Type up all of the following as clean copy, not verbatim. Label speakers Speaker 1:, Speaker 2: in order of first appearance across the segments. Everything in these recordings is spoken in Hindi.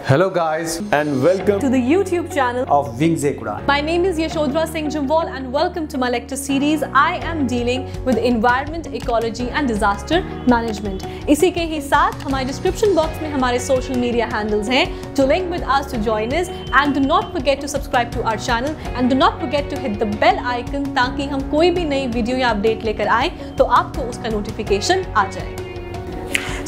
Speaker 1: Hello guys and welcome
Speaker 2: to the YouTube channel
Speaker 1: of Wings Ek Udaan.
Speaker 2: My name is Yashodhara Singh Jumwal and welcome to my lecture series. I am dealing with environment, ecology and disaster management. इसी के ही साथ हमारे description box में हमारे social media handles हैं. To link with us to join us and do not forget to subscribe to our channel and do not forget to hit the bell icon ताकि हम कोई भी नई वीडियो या अपडेट लेकर आए तो आपको उसका नोटिफिकेशन आ जाए.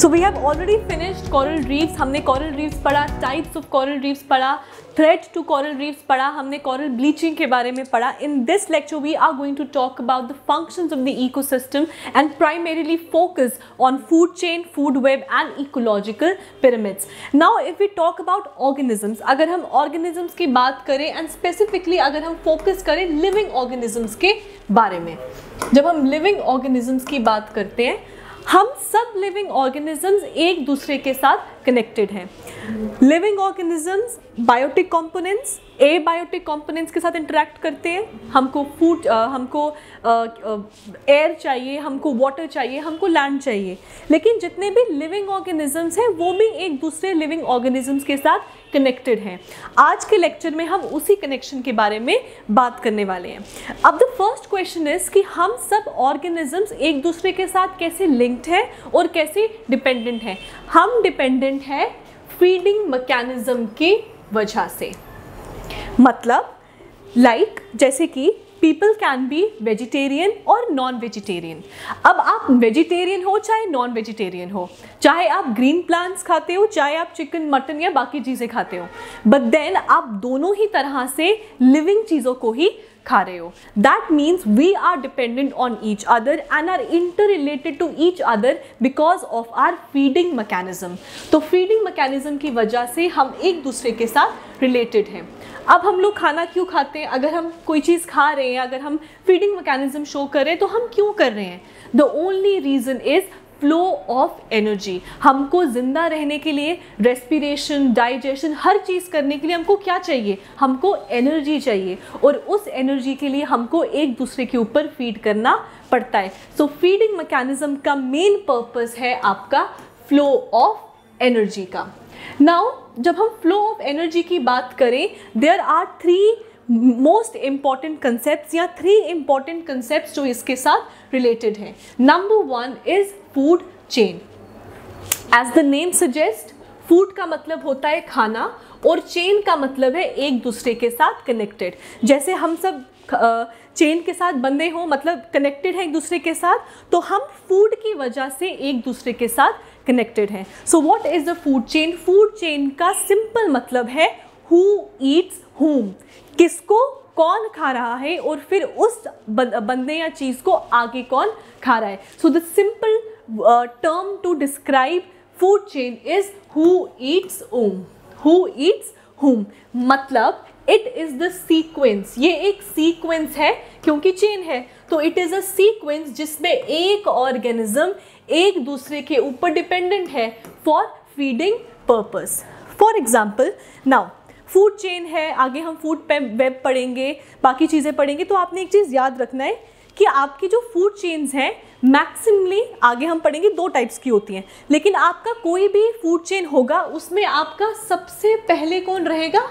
Speaker 2: So we have already finished coral reefs. हमने coral reefs पढ़ा, types of coral reefs पढ़ा, threat to coral reefs पढ़ा, हमने coral bleaching के बारे में पढ़ा. In this lecture we are going to talk about the functions of the ecosystem and primarily focus on food chain, food web and ecological pyramids. Now if we talk about organisms, अगर हम organisms की बात करें and specifically अगर हम focus करें living organisms के बारे में, जब हम living organisms की बात करते हैं हम सब लिविंग ऑर्गेनिजम्स एक दूसरे के साथ कनेक्टेड हैं. Living organisms biotic components abiotic components के साथ इंटरेक्ट करते हैं. हमको फूड हमको एयर चाहिए, हमको वाटर चाहिए, हमको लैंड चाहिए. लेकिन जितने भी लिविंग ऑर्गेनिजम्स हैं वो भी एक दूसरे लिविंग ऑर्गेनिजम्स के साथ कनेक्टेड हैं. आज के लेक्चर में हम उसी कनेक्शन के बारे में बात करने वाले हैं. अब द फर्स्ट क्वेश्चन इज कि हम सब ऑर्गेनिजम्स एक दूसरे के साथ कैसे लिंक्ड हैं और कैसे डिपेंडेंट हैं. हम डिपेंडेंट हैं फीडिंग मैकेनिज्म की वजह से. मतलब जैसे कि पीपल कैन बी वेजिटेरियन और नॉन वेजिटेरियन. अब आप वेजिटेरियन हो चाहे नॉन वेजिटेरियन हो, चाहे आप ग्रीन प्लांट्स खाते हो, चाहे आप चिकन मटन या बाकी चीज़ें खाते हो, बट देन आप दोनों ही तरह से लिविंग चीज़ों को ही खा रहे हो. That means we are dependent on each other and are inter related to each other because of our feeding mechanism. तो फीडिंग मैकेनिज्म की वजह से हम एक दूसरे के साथ रिलेटेड हैं. अब हम लोग खाना क्यों खाते हैं? अगर हम कोई चीज़ खा रहे हैं, अगर हम फीडिंग मैकेनिज्म शो कर रहे हैं तो हम क्यों कर रहे हैं? The only reason is flow of energy. हमको ज़िंदा रहने के लिए रेस्पिरेशन, डाइजेशन, हर चीज़ करने के लिए हमको क्या चाहिए? हमको एनर्जी चाहिए और उस एनर्जी के लिए हमको एक दूसरे के ऊपर फीड करना पड़ता है. सो फीडिंग मैकेनिज्म का मेन पर्पस है आपका फ्लो ऑफ एनर्जी का. नाउ जब हम फ्लो ऑफ एनर्जी की बात करें, there are three most important concept या थ्री इंपॉर्टेंट कंसेप्ट जो इसके साथ रिलेटेड हैं. Number one is food chain. As the name suggest, food का मतलब होता है खाना और चेन का मतलब है एक दूसरे के साथ कनेक्टेड. जैसे हम सब चेन के साथ बंधे हों, मतलब कनेक्टेड हैं एक दूसरे के साथ, तो हम फूड की वजह से एक दूसरे के साथ कनेक्टेड हैं. सो what is the food chain? Food chain का सिंपल मतलब है हु ईट्स हुम. किसको कौन खा रहा है और फिर उस बंदे या चीज़ को आगे कौन खा रहा है. So the simple term to describe food chain is who eats whom. Who eats whom मतलब इट इज़ द सीक्वेंस. ये एक सीक्वेंस है क्योंकि चेन है, तो इट इज़ अ सीक्वेंस जिसमें एक ऑर्गेनिज्म एक दूसरे के ऊपर डिपेंडेंट है for feeding purpose. For example now food chain है, आगे हम फूड पे वेब पढ़ेंगे, बाकी चीज़ें पढ़ेंगे. तो आपने एक चीज़ याद रखना है कि आपकी जो फूड चेन्स हैं मैक्सिमली आगे हम पढ़ेंगे दो टाइप्स की होती हैं, लेकिन आपका कोई भी फूड चेन होगा उसमें आपका सबसे पहले कौन रहेगा?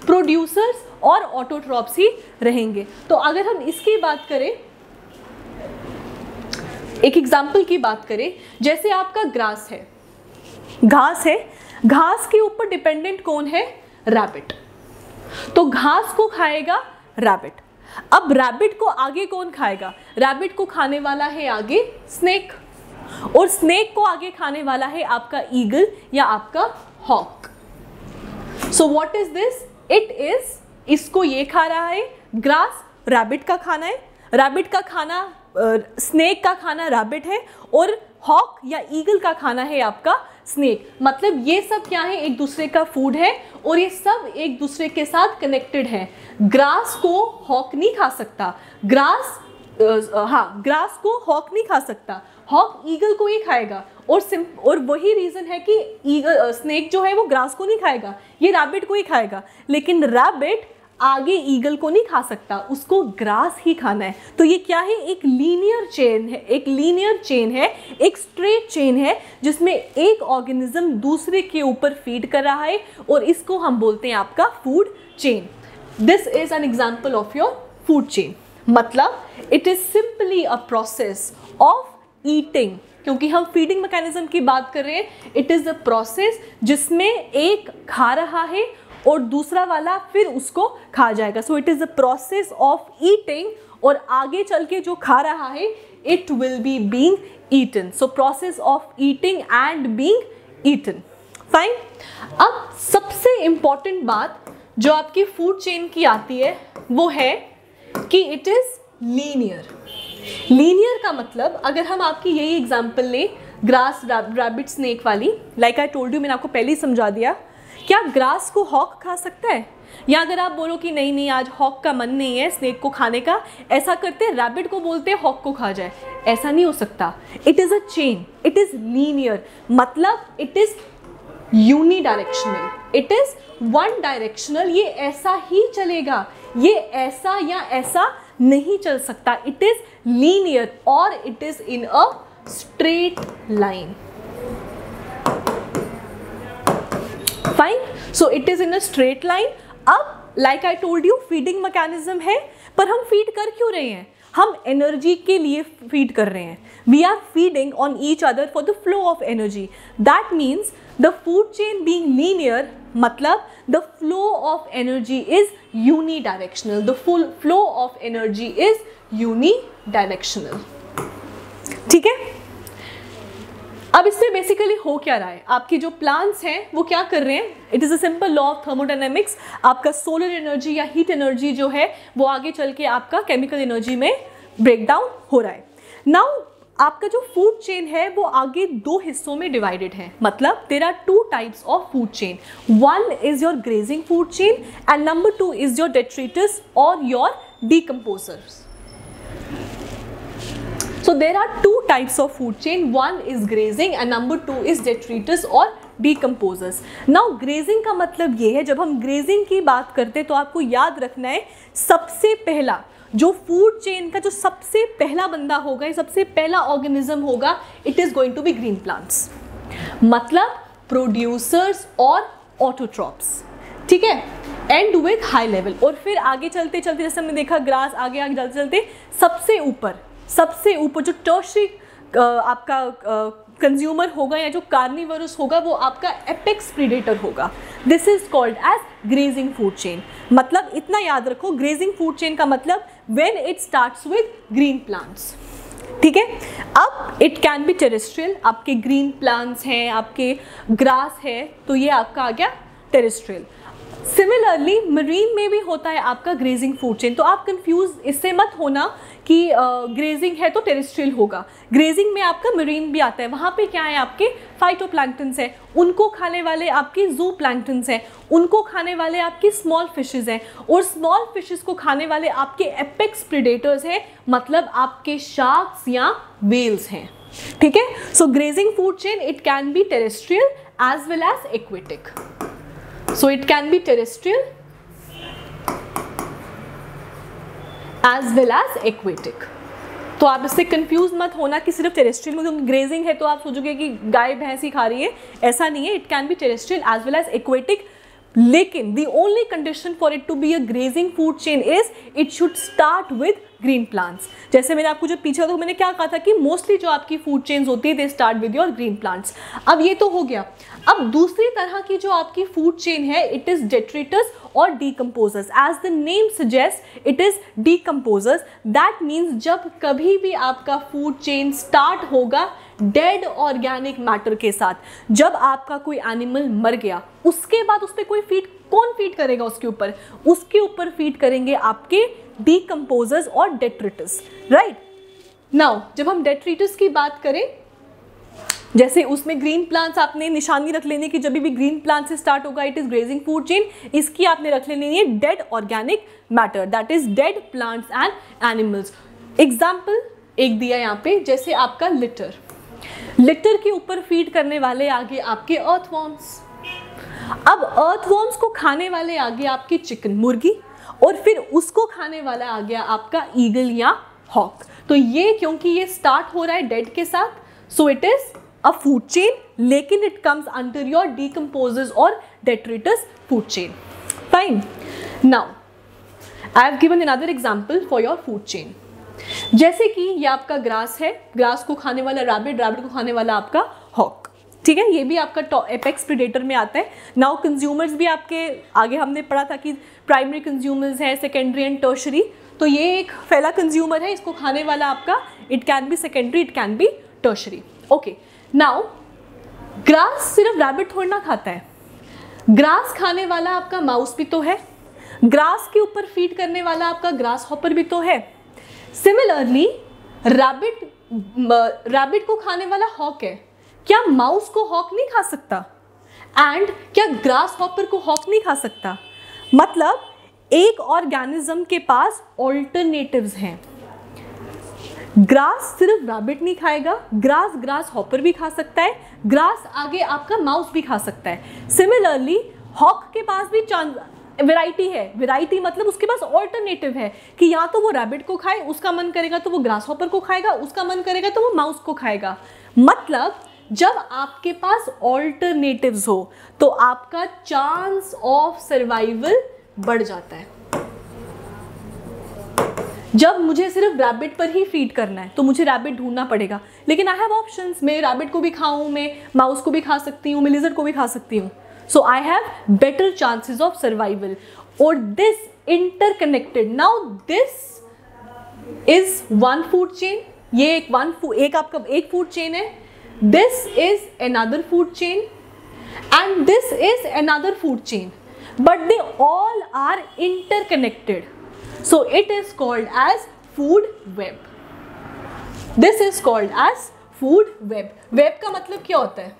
Speaker 2: प्रोड्यूसर्स और ऑटोट्रॉप्स ही रहेंगे. तो अगर हम इसकी बात करें, एक एग्जाम्पल की बात करें, जैसे आपका ग्रास है, घास है, घास के ऊपर डिपेंडेंट कौन है? रैबिट. तो घास को खाएगा रैबिट. अब रैबिट को आगे कौन खाएगा? रैबिट को खाने वाला है आगे स्नेक, और स्नेक को आगे खाने वाला है आपका ईगल या आपका hawk. So what is this? It is, इसको ये खा रहा है ग्रास, रैबिट का खाना है, रैबिट का खाना स्नेक का खाना रैबिट है, और हॉक या ईगल का खाना है आपका स्नेक. मतलब ये सब क्या है? एक दूसरे का फूड है और ये सब एक दूसरे के साथ कनेक्टेड है. ग्रास को हॉक नहीं खा सकता, ग्रास को हॉक नहीं खा सकता, हॉक ईगल को ही खाएगा. और वही रीज़न है कि स्नेक जो है वो ग्रास को नहीं खाएगा, ये रैबिट को ही खाएगा. लेकिन रैबिट आगे ईगल को नहीं खा सकता, उसको ग्रास ही खाना है। तो ये क्या है, एक लीनियर चेन है, एक लीनियर चेन है, एक स्ट्रेट चेन है जिसमें एक ऑर्गेनिज्म दूसरे के ऊपर फीड कर रहा है और इसको हम बोलते हैं आपका food chain. This is an example of your food chain. मतलब it is simply a process of eating, क्योंकि हम फीडिंग मैकेनिज्म की बात कर रहे हैं। इट इज अ प्रोसेस जिसमें एक खा रहा है और दूसरा वाला फिर उसको खा जाएगा। So it is a process of eating, और आगे चल के जो खा रहा है it will be being eaten. So process of eating and being eaten. Fine. अब सबसे इंपॉर्टेंट बात जो आपकी फूड चेन की आती है वो है कि इट इज लीनियर। लीनियर का मतलब, अगर हम आपकी यही एग्जांपल लें ग्रास रैबिट स्नेक वाली, लाइक आई टोल्ड यू, मैंने आपको पहले ही समझा दिया, क्या ग्रास को हॉक खा सकता है? या अगर आप बोलो कि नहीं नहीं आज हॉक का मन नहीं है स्नेक को खाने का, ऐसा करते हैं रैबिट को बोलते हैं हॉक को खा जाए, ऐसा नहीं हो सकता। It is a chain, it is linear, मतलब it is unidirectional, it is one directional. ये ऐसा ही चलेगा, ये ऐसा या ऐसा नहीं चल सकता। इट इज लीनियर और it is in a straight line. Fine. So it is in a straight line. अब like I told you, feeding mechanism है, पर हम फीड कर क्यों रहे हैं? हम एनर्जी के लिए फीड कर रहे हैं। We are feeding on each other for the flow of energy. That means the food chain being linear, मतलब the flow of energy is unidirectional. The full flow of energy is unidirectional. ठीक है। अब इससे बेसिकली हो क्या रहा है, आपके जो प्लांट्स हैं वो क्या कर रहे हैं? It is a simple law of thermodynamics. आपका सोलर एनर्जी या हीट एनर्जी जो है वो आगे चल के आपका केमिकल एनर्जी में ब्रेक डाउन हो रहा है। नाउ आपका जो फूड चेन है वो आगे दो हिस्सों में डिवाइडेड है। मतलब there are two types of food chain. One is your grazing food chain and number two is your detritus और your decomposers. So there are two types of food chain. One is grazing and number two is detritus or decomposers. Now grazing का मतलब ये है, जब हम grazing की बात करते हैं तो आपको याद रखना है सबसे पहला जो फूड चेन का जो सबसे पहला बंदा होगा, सबसे पहला ऑर्गेनिज्म होगा, it is going to be green plants, मतलब प्रोड्यूसर्स और ऑटोट्रॉप्स. ठीक है, एंड विथ हाई लेवल. और फिर आगे चलते चलते जैसे हमने देखा ग्रास, आगे आगे चलते चलते सबसे ऊपर जो टर्शरी आपका कंज्यूमर होगा या जो कार्निवरस होगा वो आपका एपेक्स प्रीडेटर होगा. This is called as grazing food chain. मतलब इतना याद रखो, ग्रेजिंग फूड चेन का मतलब when it starts with green plants. ठीक है. अब इट कैन बी टेरेस्ट्रियल, आपके ग्रीन प्लांट्स हैं, आपके ग्रास है, तो ये आपका आ गया टेरेस्ट्रियल. सिमिलरली मरीन में भी होता है आपका ग्रेजिंग फूड चेन. तो आप कंफ्यूज इससे मत होना कि ग्रेजिंग है तो टेरेस्ट्रियल होगा. ग्रेजिंग में आपका मरीन भी आता है, वहाँ पे क्या है आपके फाइटोप्लैंक्टन्स हैं, उनको खाने वाले आपके जू प्लैंक्टन्स हैं, उनको खाने वाले आपके स्मॉल फिशेस हैं, और स्मॉल फिशेस को खाने वाले आपके एपेक्स प्रेडेटर्स हैं, मतलब आपके शार्क्स या व्हेल्स हैं. ठीक है. So grazing food chain it can be terrestrial as well as aquatic. So it can be terrestrial as well as aquatic. तो आप इससे कंफ्यूज मत होना कि सिर्फ टेरेस्ट्रियल में, क्योंकि ग्रेजिंग है तो आप सोचोगे कि गाय भैंस ही खा रही है, ऐसा नहीं है. It can be terrestrial as well as aquatic. लेकिन the only condition for it to be a grazing food chain is it should start with green plants. जैसे मैंने आपको जो पीछे तो मैंने क्या कहा था कि मोस्टली जो आपकी फूड चेन्स होती है they start with your green plants. अब ये तो हो गया. अब दूसरी तरह की जो आपकी फूड चेन है इट इज डेट्रिटस और decomposers. As the name suggest it is decomposers. That means जब कभी भी आपका फूड चेन स्टार्ट होगा डेड ऑर्गेनिक मैटर के साथ, जब आपका कोई एनिमल मर गया उसके बाद उस पर कोई फीड, कौन फीड करेगा उसके ऊपर फीड करेंगे आपके डीकम्पोजर्स और डेट्रिटस. राइट. नाउ जब हम डेट्रिटस की बात करें, जैसे उसमें ग्रीन प्लांट्स आपने निशानी रख लेनी कि जब भी ग्रीन प्लांट से स्टार्ट होगा it is grazing food chain. इसकी आपने रख लेनी है dead organic matter, that is dead plants and animals. Example एक दिया यहाँ पे, जैसे आपका लिटर के ऊपर फीड करने वाले आगे आपके अर्थवॉर्म्स. अब अर्थवॉर्म्स को खाने वाले आगे आपके चिकन, मुर्गी, और फिर उसको खाने वाला आ गया आपका ईगल या हॉक। तो ये क्योंकि ये स्टार्ट हो रहा है डेड के साथ, so it is a food chain, लेकिन it comes under your decomposers और detritus food chain. Fine, now I have given another example for your food chain. जैसे कि ये आपका ग्रास है, ग्रास को खाने वाला रैबिट, रैबिट को खाने वाला आपका हॉक, ठीक है, ये भी आपका एपेक्स प्रेडेटर में आता है। नाउ कंज्यूमर्स भी आपके आगे हमने पढ़ा था कि प्राइमरी कंज्यूमर्स है, सेकेंडरी एंड टर्शरी। तो ये एक पहला कंज्यूमर है, इसको खाने वाला आपका it can B secondary, it can B tertiary. Okay, now grass सिर्फ रैबिट थोड़ा ना खाता है, ग्रास खाने वाला आपका माउस भी तो है, ग्रास के ऊपर फीड करने वाला आपका ग्रास हॉपर भी तो है। सिमिलरली रैबिट को खाने वाला हॉक है, क्या माउस को हॉक नहीं खा सकता? एंड क्या ग्रास हॉपर को हॉक नहीं खा सकता? मतलब एक ऑर्गेनिज्म के पास ऑल्टरनेटिव्स हैं। ग्रास सिर्फ रैबिट नहीं खाएगा, ग्रास हॉपर भी खा सकता है, ग्रास आगे आपका माउस भी खा सकता है। सिमिलरली हॉक के पास भी वैरायटी है, वैरायटी मतलब उसके पास ऑल्टरनेटिव है कि या तो वो रैबिट को खाए, उसका मन करेगा तो वो ग्रास हॉपर को खाएगा, उसका मन करेगा तो वो माउस को खाएगा। मतलब जब आपके पास ऑल्टरनेटिव्स हो तो आपका चांस ऑफ सर्वाइवल बढ़ जाता है। जब मुझे सिर्फ रैबिट पर ही फीड करना है तो मुझे रैबिट ढूंढना पड़ेगा, लेकिन आई हैव ऑप्शंस, मैं रैबिट को भी खाऊं, मैं माउस को भी खा सकती हूँ, मैं लिजर्ड को भी खा सकती हूँ। So I have better chances of survival. और this interconnected, now this is one food chain, ये एक आपका एक फूड चेन है, this is another food chain and this is another food chain, but they all are interconnected, so it is called as food web. This is called as food web. Web का मतलब क्या होता है?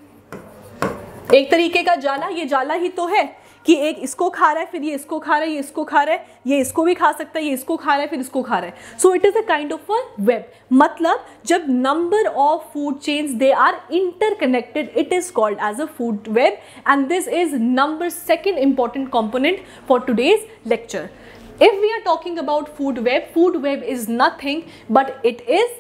Speaker 2: एक तरीके का जाला, ये जाला ही तो है कि एक इसको खा रहा है, फिर ये इसको खा रहा है, ये इसको खा रहा है, ये इसको भी खा सकता है, ये इसको खा रहा है, फिर इसको खा रहा है। So it is a kind of a web. मतलब जब number of food chains they are interconnected, it is called as a food web, and this is number second important component for today's lecture. If we are talking about food web is nothing but it is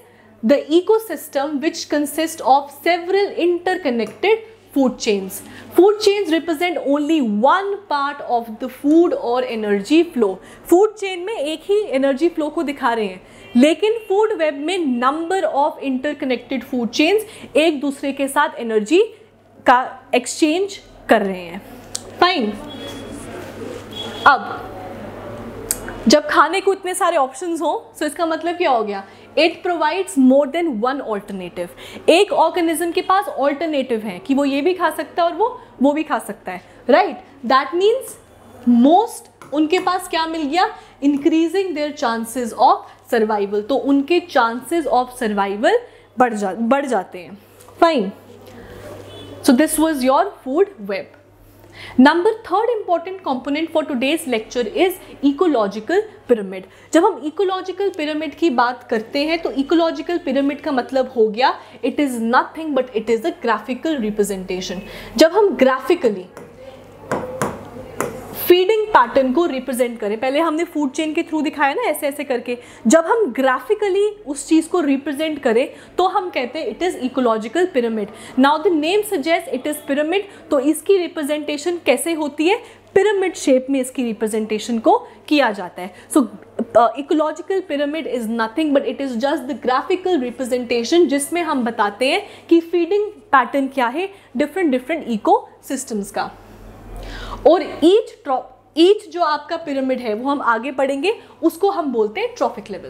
Speaker 2: the ecosystem which consists of several interconnected food chains. Food chains represent only one part of the food or energy flow. Food chain में एक ही energy flow को दिखा रहे हैं, लेकिन food web में number of interconnected food chains एक दूसरे के साथ energy का exchange कर रहे हैं। Fine. अब जब खाने को इतने सारे ऑप्शंस हो, तो इसका मतलब क्या हो गया? It provides more than one alternative. एक ऑर्गेनिज्म के पास ऑल्टरनेटिव है कि वो ये भी खा सकता है और वो भी खा सकता है, राइट? दैट मीन्स मोस्ट उनके पास क्या मिल गया? Increasing there chances of survival. तो उनके चांसेस ऑफ सर्वाइवल बढ़ जाते हैं। Fine, so this was your food web. Number third important component for today's lecture is ecological pyramid. जब हम इकोलॉजिकल पिरामिड की बात करते हैं तो इकोलॉजिकल पिरामिड का मतलब हो गया it is nothing but it is a graphical representation. जब हम ग्राफिकली फीडिंग पैटर्न को रिप्रेजेंट करें, पहले हमने फूड चेन के थ्रू दिखाया ना ऐसे ऐसे करके, जब हम ग्राफिकली उस चीज को रिप्रेजेंट करें तो हम कहते हैं it is ecological pyramid. Now the name suggest it is pyramid, तो इसकी रिप्रेजेंटेशन कैसे होती है? पिरामिड शेप में इसकी रिप्रेजेंटेशन को किया जाता है। So ecological pyramid is nothing but it is just the graphical representation जिसमें हम बताते हैं कि फीडिंग पैटर्न क्या है डिफरेंट इको सिस्टम्स का। और ईच जो आपका पिरामिड है वो हम आगे पढ़ेंगे, उसको हम बोलते हैं ट्रॉफिक लेवल।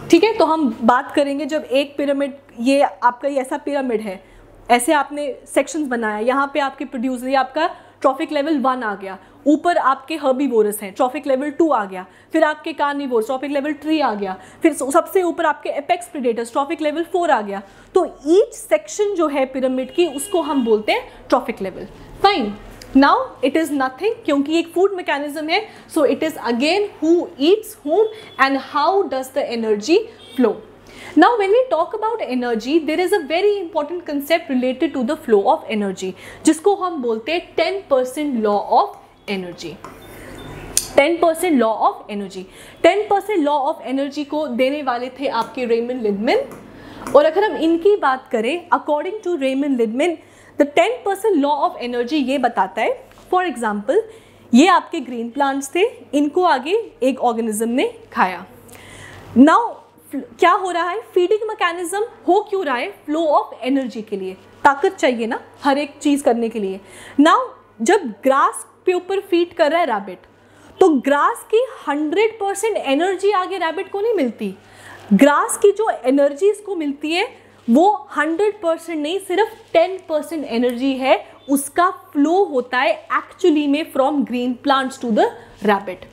Speaker 2: ठीक है, तो हम बात करेंगे जब एक पिरामिड, ये आपका ये ऐसा पिरामिड है, ऐसे आपने सेक्शंस बनाया, यहाँ पे आपके प्रोड्यूसर, ये आपका ट्रॉफिक लेवल 1 आ गया, ऊपर आपके हर्बीवोरस हैं, ट्रॉफिक लेवल 2 आ गया, फिर आपके कार्निवोर्स, ट्रॉफिक लेवल 3 आ गया, फिर सबसे ऊपर आपके एपेक्स प्रेडेटर्स, ट्रॉफिक लेवल 4 आ गया। तो ईच सेक्शन जो है पिरामिड की उसको हम बोलते हैं trophic level. Fine, now it is nothing क्योंकि एक food mechanism है, so it is again who eats whom and how does the energy flow. Now when we talk about energy, there is a very important concept related to the flow of energy जिसको हम बोलते हैं 10% law of energy. 10% law of energy. 10% law of energy को देने वाले थे आपके रेमंड लिडमैन। और अगर हम इनकी बात करें, according to Raymond Lindeman the 10% law of energy ये बताता है, फॉर एग्जाम्पल ये आपके ग्रीन प्लांट्स थे, इनको आगे एक ऑर्गेनिज्म ने खाया। नाउ क्या हो रहा है, फीडिंग मैकेनिज्म हो क्यों रहा है, फ्लो ऑफ एनर्जी के लिए, ताकत चाहिए ना हर एक चीज करने के लिए। नाउ जब ग्रास के ऊपर फीड कर रहा है रैबिट, तो ग्रास की 100% एनर्जी आगे रैबिट को नहीं मिलती। ग्रास की जो एनर्जी इसको मिलती है वो 100% नहीं, सिर्फ 10% एनर्जी है, उसका फ्लो होता है एक्चुअली में from green plants to the rabbit.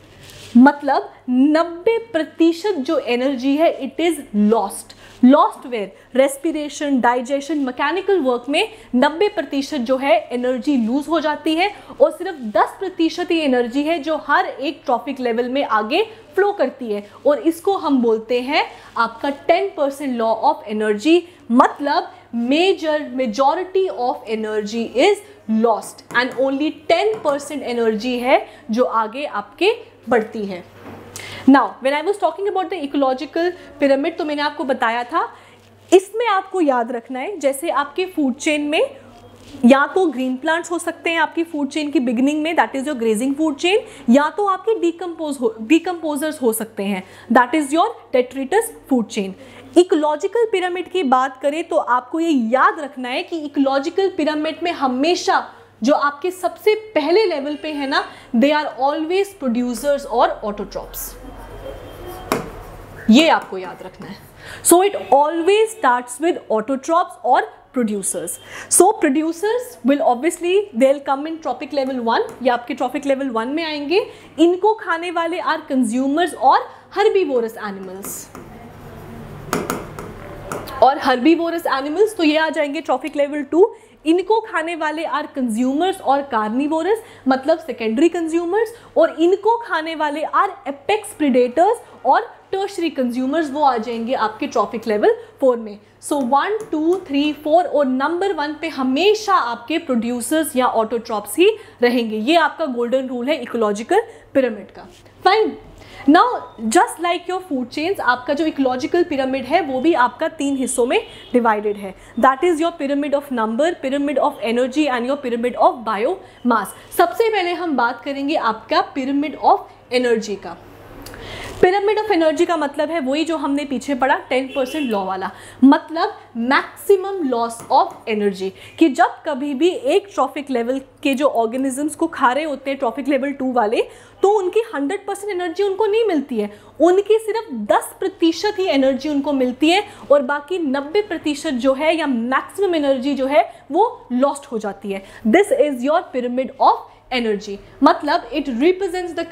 Speaker 2: मतलब 90% जो एनर्जी है it is lost. Lost where, respiration, digestion, mechanical work में 90% जो है एनर्जी लूज हो जाती है, और सिर्फ 10% ही एनर्जी है जो हर एक ट्रॉफिक लेवल में आगे फ्लो करती है, और इसको हम बोलते हैं आपका 10% लॉ ऑफ एनर्जी। मतलब majority of energy is lost and only 10% energy है जो आगे आपके बढ़ती है। Now when I was talking about the ecological pyramid, तो मैंने आपको बताया था, इसमें आपको याद रखना है जैसे आपके फूड चेन में या तो ग्रीन प्लांट्स हो सकते हैं आपकी फूड चेन की बिगिनिंग में, that is your grazing food chain, या तो आपके डिकम्पोजर्स हो सकते हैं, that is your detritus food chain. Ecological pyramid की बात करें तो आपको ये याद रखना है कि इकोलॉजिकल पिरामिड में हमेशा जो आपके सबसे पहले लेवल पे है ना, दे आर ऑलवेज प्रोड्यूसर्स और ऑटोट्रॉप्स, ये आपको याद रखना है। So it always starts with autotrophs और producers. So producers will obviously they'll come in trophic level 1, या आपके trophic level 1 में आएंगे। इनको खाने वाले are consumers और herbivorous animals, और herbivorous animals तो ये आ जाएंगे trophic level 2। इनको खाने वाले आर कंज्यूमर्स और कार्निवोरस, मतलब सेकेंडरी कंज्यूमर्स, और इनको खाने वाले आर एपेक्स प्रेडेटर्स और टर्शरी कंज्यूमर्स, वो आ जाएंगे आपके ट्रॉफिक लेवल 4 में। सो 1, 2, 3, 4 और नंबर 1 पे हमेशा आपके प्रोड्यूसर्स या ऑटोट्रॉप्स ही रहेंगे। ये आपका गोल्डन रूल है इकोलॉजिकल पिरामिड का। Fine. Now just like your food chains, आपका जो इकोलॉजिकल पिरामिड है वो भी आपका 3 हिस्सों में डिवाइडेड है। That is your pyramid of number, pyramid of energy and your pyramid of biomass. सबसे पहले हम बात करेंगे आपका पिरामिड ऑफ एनर्जी का। पिरामिड ऑफ एनर्जी का मतलब है वही जो हमने पीछे पढ़ा 10% लॉ वाला, मतलब मैक्सिमम लॉस ऑफ एनर्जी, कि जब कभी भी एक ट्रॉफिक लेवल के जो ऑर्गेनिजम्स को खा रहे होते हैं ट्रॉफिक लेवल 2 वाले, तो उनकी 100% एनर्जी उनको नहीं मिलती है, उनकी सिर्फ 10% ही एनर्जी उनको मिलती है, और बाकी 90% जो है या मैक्सिमम एनर्जी जो है वो लॉस्ट हो जाती है। This is your pyramid of energy. मतलब it represents the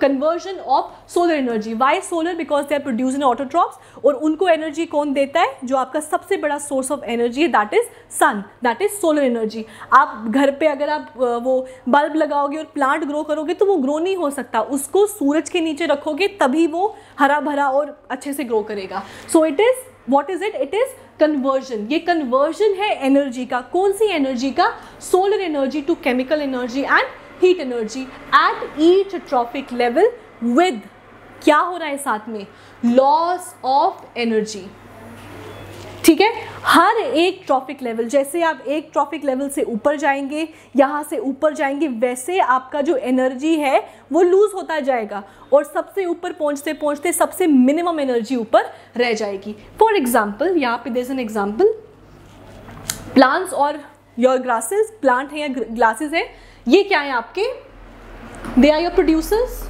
Speaker 2: conversion of solar energy. Why solar? Because they are producing autotrophs, और उनको एनर्जी कौन देता है? जो आपका सबसे बड़ा सोर्स ऑफ एनर्जी है, that is sun, that is solar energy. आप घर पे अगर आप वो बल्ब लगाओगे और प्लांट ग्रो करोगे तो वो ग्रो नहीं हो सकता, उसको सूरज के नीचे रखोगे तभी वो हरा भरा और अच्छे से ग्रो करेगा। So it is what is it? It is conversion. ये कन्वर्जन है एनर्जी का। कौन सी एनर्जी का? Solar energy to chemical energy and heat energy at each trophic level with क्या हो रहा है साथ में? Loss of energy. ठीक है, हर एक ट्रॉफिक लेवल, जैसे आप एक ट्रॉफिक लेवल से ऊपर जाएंगे, यहाँ से ऊपर जाएंगे, वैसे आपका जो एनर्जी है वो लूज होता जाएगा, और सबसे ऊपर पहुँचते पहुँचते सबसे मिनिमम एनर्जी ऊपर रह जाएगी। फॉर एग्जाम्पल, यहाँ पे there is an example, plants और योर ग्रासेस, प्लांट है या ग्लासेस है, ये क्या है आपके? They are your producers.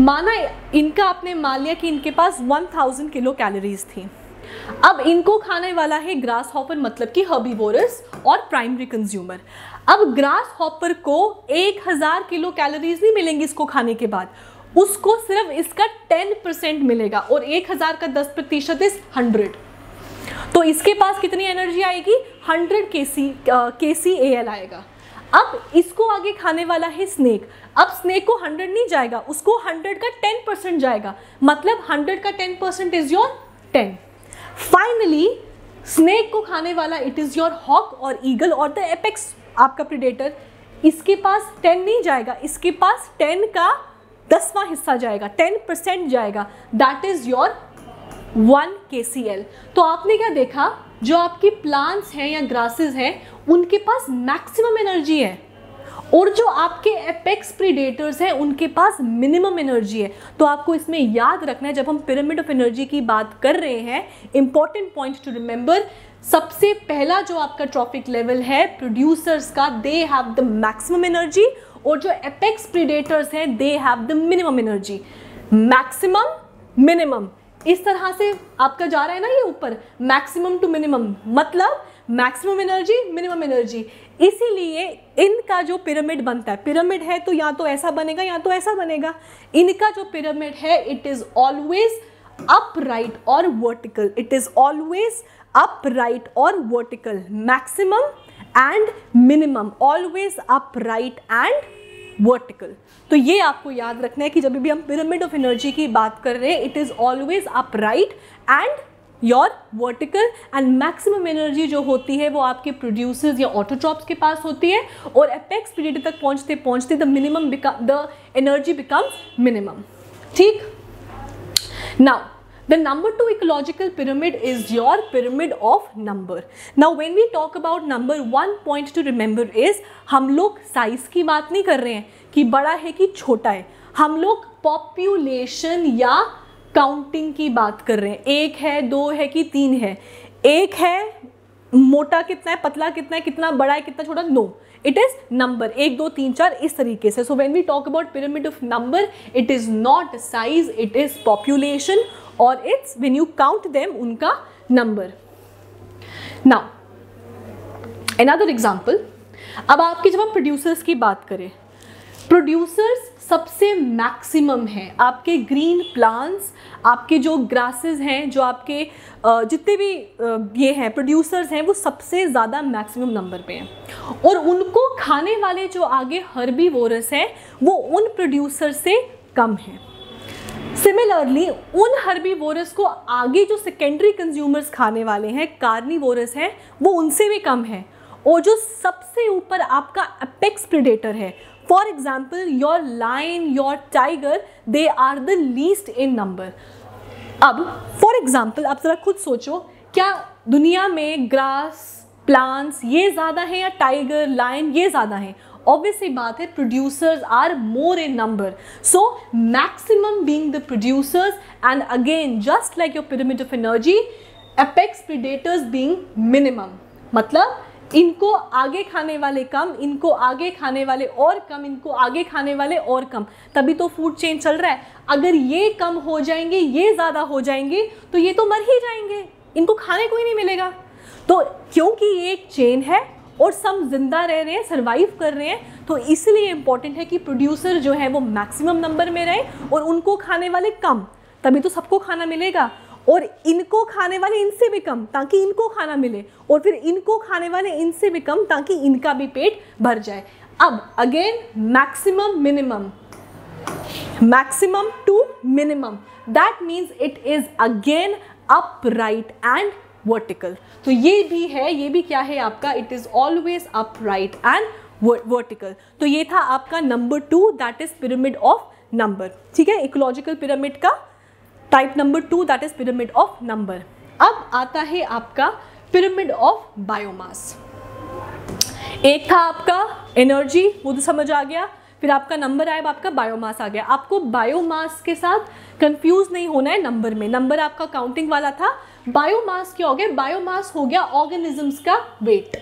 Speaker 2: माना इनका आपने मान लिया कि इनके पास 1000 किलो कैलोरीज थी। अब इनको खाने वाला है ग्रास हॉपर, मतलब कि हर्बीवोरस और प्राइमरी कंज्यूमर। अब ग्रास हॉपर को 1000 किलो कैलोरीज नहीं मिलेंगी इसको खाने के बाद, उसको सिर्फ इसका 10% मिलेगा, और 1000 का 10% इज 100। तो इसके पास कितनी एनर्जी आएगी? 100 kcal आएगा। अब इसको आगे खाने वाला है स्नेक। अब स्नेक को 100 नहीं जाएगा, उसको 100 का 10% जाएगा, मतलब 100 का 10% इज योर 10। फाइनली स्नेक को खाने वाला इट इज योर हॉक और ईगल और द एपेक्स आपका प्रेडेटर। इसके पास 10 नहीं जाएगा, इसके पास 10 का 10वां हिस्सा जाएगा, 10% जाएगा, दैट इज योर 1 kcal। तो आपने क्या देखा, जो आपकी प्लांट्स हैं या ग्रासेस हैं उनके पास मैक्सिमम एनर्जी है और जो आपके एपेक्स प्रीडेटर्स हैं उनके पास मिनिमम एनर्जी है। तो आपको इसमें याद रखना है, जब हम पिरामिड ऑफ एनर्जी की बात कर रहे हैं, इंपॉर्टेंट पॉइंट टू रिमेंबर, सबसे पहला जो आपका ट्रॉफिक लेवल है प्रोड्यूसर्स का, they have the maximum energy, और जो एपेक्स प्रीडेटर्स हैं they have the minimum energy. Maximum minimum इस तरह से आपका जा रहा है ना, ये ऊपर मैक्सिमम टू मिनिमम, मतलब मैक्सिमम एनर्जी मिनिमम एनर्जी। इसीलिए इनका जो पिरामिड बनता है, पिरामिड है तो या तो ऐसा बनेगा या तो ऐसा बनेगा, इनका जो पिरामिड है इट इज ऑलवेज अपराइट और vertical, it is always upright और vertical, maximum and minimum always upright and vertical. तो ये आपको याद रखना है कि जब भी हम पिरामिड ऑफ एनर्जी की बात कर रहे हैं it is always upright and your vertical, and maximum energy जो होती है वो आपके प्रोड्यूसर्स या ऑटोट्रॉप्स के पास होती है, और एपेक्स प्रीडेटर तक पहुंचते पहुंचते द एनर्जी बिकम्स मिनिमम। ठीक, now the number 2 ecological pyramid is your pyramid of number. Now when we talk about number, one point to remember is हम लोग साइज की बात नहीं कर रहे हैं कि बड़ा है कि छोटा है, हम लोग पॉपुलेशन या काउंटिंग की बात कर रहे हैं। 1 है, 2 है कि 3 है, 1 है, मोटा कितना है, पतला कितना है, कितना बड़ा है, कितना छोटा, नो, इट इज नंबर 1 2 3 4 इस तरीके से। So when we talk about pyramid of number it is not size, it is population, और it's when you count them उनका नंबर। नाउ अनदर एग्जांपल, अब आपकी जब हम प्रोड्यूसर्स की बात करें, प्रोड्यूसर्स सबसे मैक्सिमम है, आपके ग्रीन प्लांट्स, आपके जो ग्रासेस हैं, जो आपके जितने भी ये हैं प्रोड्यूसर्स हैं, वो सबसे ज़्यादा मैक्सिमम नंबर पे हैं, और उनको खाने वाले जो आगे हर्बीवोरस हैं वो उन प्रोड्यूसर से कम हैं। सिमिलरली उन हर्बीवोरस को आगे जो सेकेंडरी कंज्यूमर्स खाने वाले हैं, कार्निवोरस हैं, वो उनसे भी कम है, और जो सबसे ऊपर आपका एपेक्स प्रेडेटर है, for example your lion, your tiger, they are the least in number. अब फॉर एग्जाम्पल आप जरा खुद सोचो, क्या दुनिया में ग्रास प्लांट्स ये ज़्यादा है या टाइगर लायन ये ज़्यादा है? ऑब्वियस सी बात है, producers are more in number, so maximum being the producers, and again just like your pyramid of energy, apex predators being minimum, मतलब इनको आगे खाने वाले कम, इनको आगे खाने वाले और कम, इनको आगे खाने वाले और कम, तभी तो फूड चेन चल रहा है। अगर ये कम हो जाएंगे, ये ज़्यादा हो जाएंगे, तो ये तो मर ही जाएंगे, इनको खाने को ही नहीं मिलेगा। तो क्योंकि ये एक चेन है और सब जिंदा रह रहे हैं, सर्वाइव कर रहे हैं, तो इसलिए इम्पॉर्टेंट है कि प्रोड्यूसर जो है वो मैक्सिमम नंबर में रहे और उनको खाने वाले कम, तभी तो सबको खाना मिलेगा, और इनको खाने वाले इनसे भी कम ताकि इनको खाना मिले, और फिर इनको खाने वाले इनसे भी कम ताकि इनका भी पेट भर जाए। अब again maximum minimum, maximum to minimum, that means it is again upright and vertical. तो ये भी है, ये भी क्या है आपका, it is always upright and vertical. तो ये था आपका number 2, that is pyramid of number. ठीक है, इकोलॉजिकल पिरामिड का type number 2, that is pyramid of number. अब आता है आपका पिरामिड ऑफ बायोमास। एक था आपका एनर्जी, वो तो समझ आ गया, फिर आपका नंबर आया, आपका बायोमास आ गया। आपको बायोमास के साथ कंफ्यूज नहीं होना है नंबर में, नंबर आपका काउंटिंग वाला था, बायोमास क्या हो गया, बायोमास हो गया ऑर्गेनिजम्स का वेट,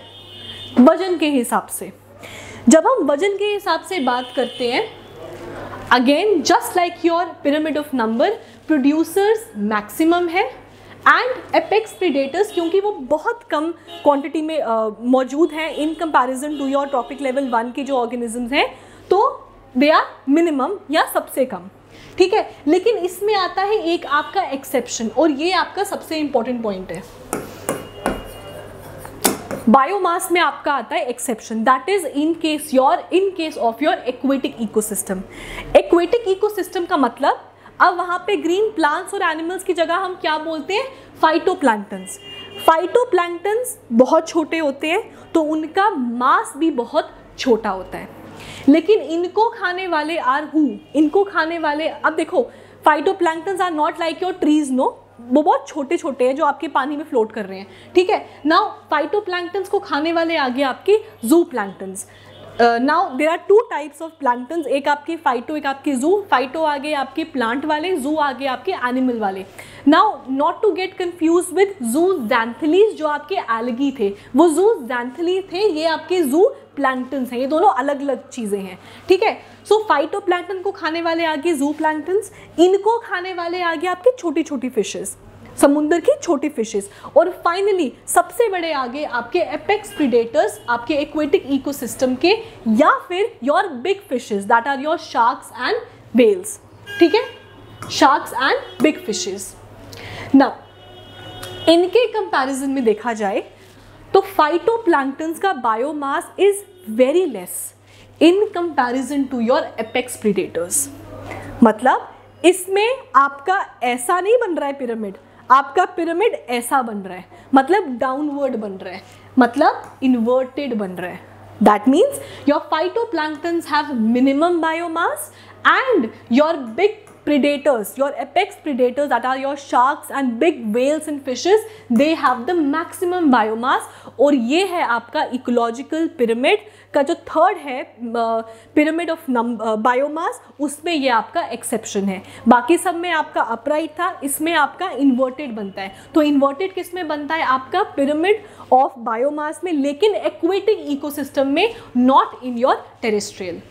Speaker 2: वजन के हिसाब से। जब हम वजन के हिसाब से बात करते हैं, again just like your pyramid of number, producers maximum है एंड एपेक्स प्रेडेटर्स, क्योंकि वो बहुत कम क्वांटिटी में मौजूद हैं in comparison to your trophic level 1 के जो ऑर्गेनिजम्स हैं, तो दे आर मिनिमम या सबसे कम। ठीक है, लेकिन इसमें आता है एक आपका एक्सेप्शन, और ये आपका सबसे इंपॉर्टेंट पॉइंट है। बायोमास में आपका आता है exception, that is in case of your aquatic ecosystem. Aquatic ecosystem का मतलब, अब वहाँ पे ग्रीन प्लांट्स और एनिमल्स की जगह हम क्या बोलते हैं, फाइटोप्लैंक्टन्स। फाइटोप्लैंक्टन्स बहुत छोटे होते हैं, तो उनका मास भी बहुत छोटा होता है। लेकिन इनको खाने वाले आर हु, इनको खाने वाले, अब देखो phytoplanktons are not like your trees, no, वो बहुत छोटे छोटे हैं जो आपके पानी में फ्लोट कर रहे हैं, ठीक है। नाउ फाइटोप्लैंक्टन्स को खाने वाले आगे आपके zooplanktons. Now there are two types of planktons, एक आपके फाइटो, एक आपके जू। फाइटो आगे आपके प्लांट वाले, जू आगे आपके एनिमल वाले। Now not to get confuse with zooxanthellae जो आपके एल्गी थे, वो ज़ूज़ैंथेली थे, ये आपके जू प्लैंक्टन्स हैं, ये दोनों अलग अलग चीज़ें हैं, ठीक है। सो फाइटोप्लैंक्टन को खाने वाले आगे जू प्लैंक्टन्स, इनको खाने वाले आगे आपके छोटी छोटी फिशेस, समुद्र की छोटी फिशेस, और फाइनली सबसे बड़े आगे आपके एपेक्स प्रीडेटर्स, आपके एक्वेटिक इकोसिस्टम के, या फिर your big fishes that are your sharks and whales, ठीक है, sharks and big fishes. Now इनके कंपैरिजन में देखा जाए तो फाइटोप्लैंक्टन्स का biomass is very less in comparison to your apex predators. मतलब इसमें आपका ऐसा नहीं बन रहा है पिरामिड, आपका पिरामिड ऐसा बन रहा है, मतलब डाउनवर्ड बन रहा है, मतलब इन्वर्टेड बन रहा है। That means your phytoplanktons have minimum biomass and your big predators, your apex predators that are your sharks and big whales and fishes, they have the maximum biomass। और ये है आपका इकोलॉजिकल पिरामिड का जो थर्ड है पिरामिड ऑफ बायोमास, उसमें ये आपका एक्सेप्शन है। बाकी सब में आपका अपराइट था, इसमें आपका इन्वर्टेड बनता है। तो इन्वर्टेड किस में बनता है? आपका पिरामिड ऑफ बायोमास में, लेकिन एक्वेटिक इकोसिस्टम में, not in your terrestrial.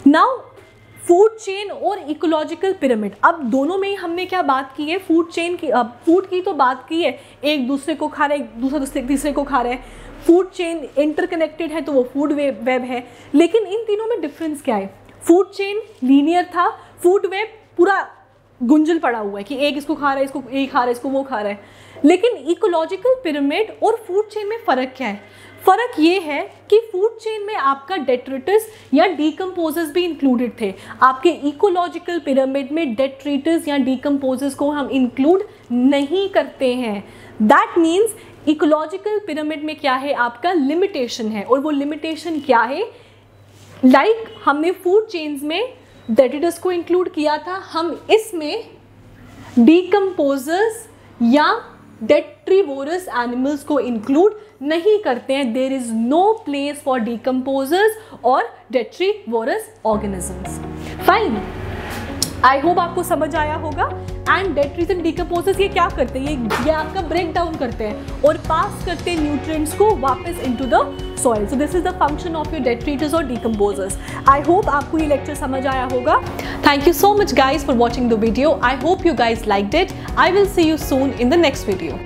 Speaker 2: Now food chain और इकोलॉजिकल पिरामिड, अब दोनों में ही हमने क्या बात की है? फूड चेन की, अब फूड की तो बात की है, एक दूसरे को खा रहा है, दूसरा तीसरे को खा रहा है, फूड चेन इंटरकनेक्टेड है तो वो फूड वेब है। लेकिन इन तीनों में डिफरेंस क्या है? फूड चेन लीनियर था, फूड वेब पूरा गुंजल पड़ा हुआ है कि एक इसको खा रहा है, इसको एक खा रहा है, इसको वो खा रहा है। लेकिन इकोलॉजिकल पिरामिड और फूड चेन में फ़र्क क्या है? फ़र्क ये है कि फूड चेन में आपका डेट्रिटस या डीकम्पोजर्स भी इंक्लूडेड थे। आपके इकोलॉजिकल पिरामिड में डेट्रिटस या डीकम्पोजर्स को हम इंक्लूड नहीं करते हैं। दैट मीन्स इकोलॉजिकल पिरामिड में क्या है? आपका लिमिटेशन है, और वो लिमिटेशन क्या है? लाइक हमने फूड चेन्स में डेट्रिटस को इंक्लूड किया था, हम इसमें डीकम्पोजर्स या डेट्रीवोरस एनिमल्स को इंक्लूड नहीं करते हैं। There is no place for decomposers और detritivorous organisms. Fine, I hope आपको समझ आया होगा। एंड डेट्रीज एंड डीकम्पोजर्स ये क्या करते हैं? ये आपका ब्रेक डाउन करते हैं और पास करते हैं न्यूट्रिएंट्स को वापस into the soil. So this is the function of your detritus और डीकम्पोजर्स। आई होप आपको ये लेक्चर समझ आया होगा। Thank you so much guys for watching the video. I hope you guys liked it. I will see you soon in the next video.